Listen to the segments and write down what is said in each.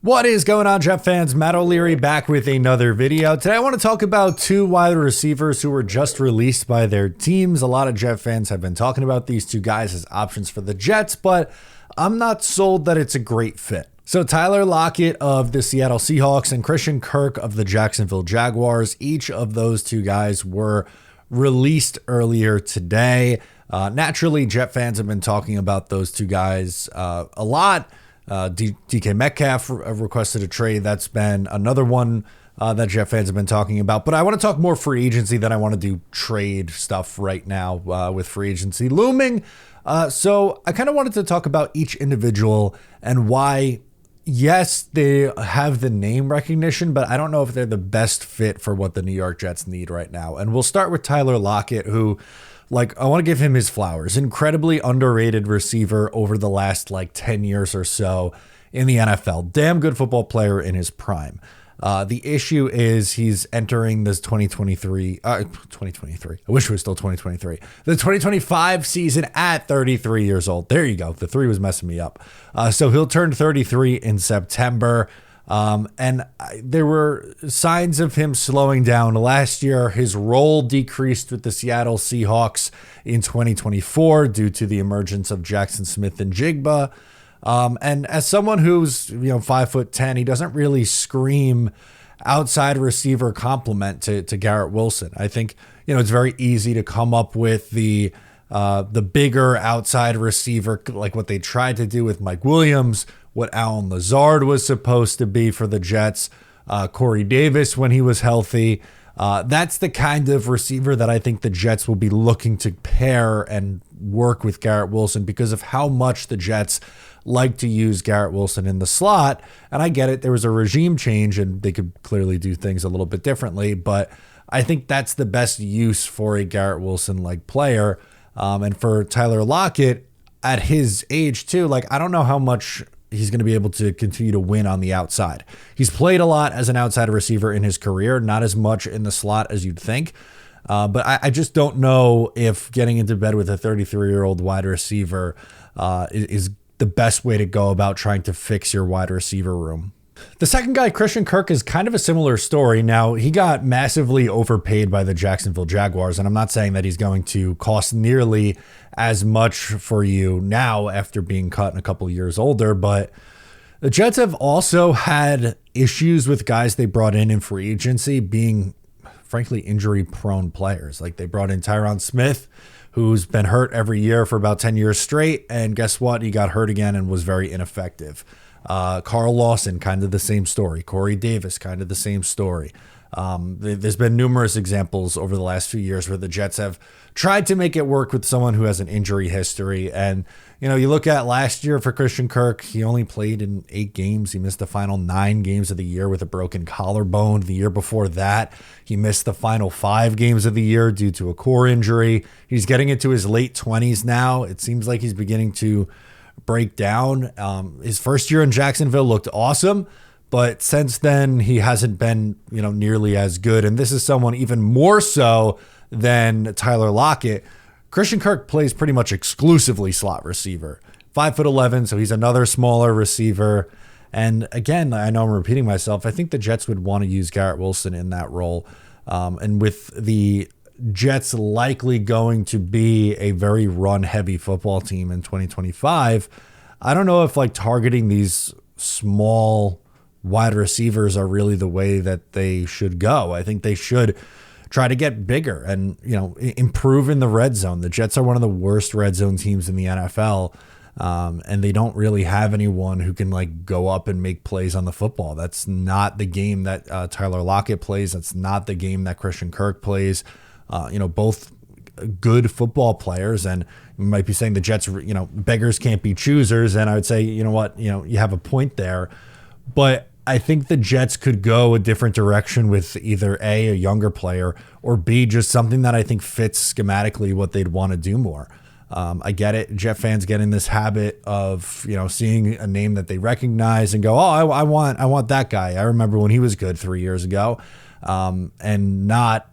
What is going on, Jet fans? Matt O'Leary back with another video. Today I want to talk about two wide receivers who were just released by their teams. A lot of Jet fans have been talking about these two guys as options for the Jets, but I'm not sold that it's a great fit. So Tyler Lockett of the Seattle Seahawks and Christian Kirk of the Jacksonville Jaguars, each of those two guys were released earlier today. Naturally, Jet fans have been talking about those two guys a lot. DK Metcalf requested a trade. That's been another one that Jet fans have been talking about. But I want to talk more free agency than I want to do trade stuff right now with free agency looming. So I kind of wanted to talk about each individual and why, yes, they have the name recognition, but I don't know if they're the best fit for what the New York Jets need right now. And we'll start with Tyler Lockett, who, I want to give him his flowers. Incredibly underrated receiver over the last 10 years or so in the NFL. Damn good football player in his prime. The issue is he's entering this 2023. I wish it was still 2023. The 2025 season at 33 years old. There you go. The 3 was messing me up. So he'll turn 33 in September. And there were signs of him slowing down last year. His role decreased with the Seattle Seahawks in 2024 due to the emergence of Jackson Smith and Jigba. And as someone who's 5'10", he doesn't really scream outside receiver compliment to Garrett Wilson. I think it's very easy to come up with the bigger outside receiver, like what they tried to do with Mike Williams, what Alan Lazard was supposed to be for the Jets, Corey Davis when he was healthy. That's the kind of receiver that I think the Jets will be looking to pair and work with Garrett Wilson because of how much the Jets like to use Garrett Wilson in the slot. And I get it. There was a regime change and they could clearly do things a little bit differently, but I think that's the best use for a Garrett Wilson-like player. And for Tyler Lockett at his age too, I don't know how much he's going to be able to continue to win on the outside. He's played a lot as an outside receiver in his career, not as much in the slot as you'd think. But I just don't know if getting into bed with a 33-year-old wide receiver is the best way to go about trying to fix your wide receiver room. The second guy, Christian Kirk, is kind of a similar story. Now, he got massively overpaid by the Jacksonville Jaguars, and I'm not saying that he's going to cost nearly as much for you now after being cut and a couple of years older, but the Jets have also had issues with guys they brought in free agency being, frankly, injury-prone players. They brought in Tyron Smith, who's been hurt every year for about 10 years straight, and guess what? He got hurt again and was very ineffective. Carl Lawson, kind of the same story. Corey Davis, kind of the same story. There's been numerous examples over the last few years where the Jets have tried to make it work with someone who has an injury history. And, you look at last year for Christian Kirk, he only played in 8 games. He missed the final 9 games of the year with a broken collarbone. The year before that, he missed the final 5 games of the year due to a core injury. He's getting into his late 20s now. It seems like he's beginning to break down. His first year in Jacksonville looked awesome, but since then he hasn't been, nearly as good. And this is someone even more so than Tyler Lockett. Christian Kirk plays pretty much exclusively slot receiver, 5'11", so he's another smaller receiver. And again, I know I'm repeating myself. I think the Jets would want to use Garrett Wilson in that role. And with the Jets likely going to be a very run-heavy football team in 2025, I don't know if targeting these small wide receivers are really the way that they should go. I think they should try to get bigger and improve in the red zone. The Jets are one of the worst red zone teams in the NFL, and they don't really have anyone who can go up and make plays on the football. That's not the game that Tyler Lockett plays. That's not the game that Christian Kirk plays. Both good football players, and you might be saying the Jets, beggars can't be choosers. And I would say, you have a point there, but I think the Jets could go a different direction with either A, a younger player, or B, just something that I think fits schematically what they'd want to do more. I get it. Jet fans get in this habit of, seeing a name that they recognize and go, oh, I want that guy. I remember when he was good 3 years ago, and not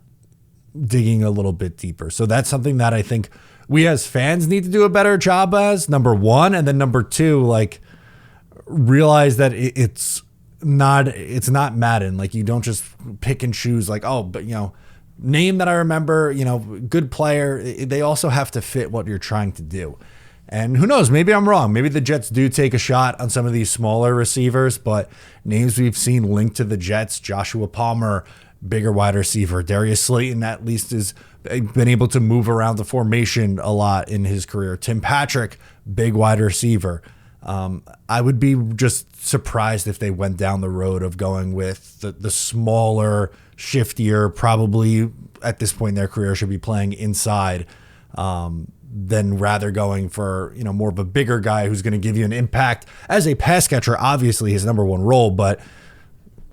digging a little bit deeper. So that's something that I think we as fans need to do a better job as, number one. And then number two, realize that it's it's not Madden. Like, you don't just pick and choose like, oh, but name that I remember, good player. They also have to fit what you're trying to do. And who knows, maybe I'm wrong. Maybe the Jets do take a shot on some of these smaller receivers, but names we've seen linked to the Jets: Joshua Palmer, bigger wide receiver. Darius Slayton at least has been able to move around the formation a lot in his career. Tim Patrick, big wide receiver. I would be just surprised if they went down the road of going with the smaller, shiftier, probably at this point in their career should be playing inside, than rather going for, more of a bigger guy who's going to give you an impact as a pass catcher. Obviously his number one role, but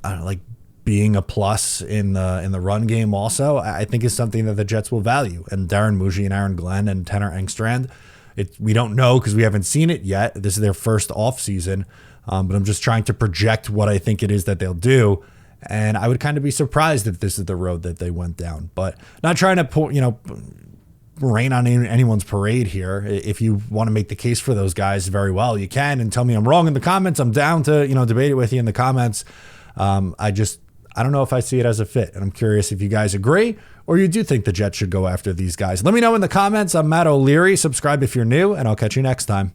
I don't know, like being a plus in the run game also, I think is something that the Jets will value. And Darren Muji and Aaron Glenn and Tanner Engstrand, we don't know because we haven't seen it yet. This is their first off season, but I'm just trying to project what I think it is that they'll do. And I would kind of be surprised if this is the road that they went down, but not trying to rain on anyone's parade here. If you want to make the case for those guys, very well, you can, and tell me I'm wrong in the comments. I'm down to, debate it with you in the comments. I don't know if I see it as a fit, and I'm curious if you guys agree or you do think the Jets should go after these guys. Let me know in the comments. I'm Matt O'Leary. Subscribe if you're new, and I'll catch you next time.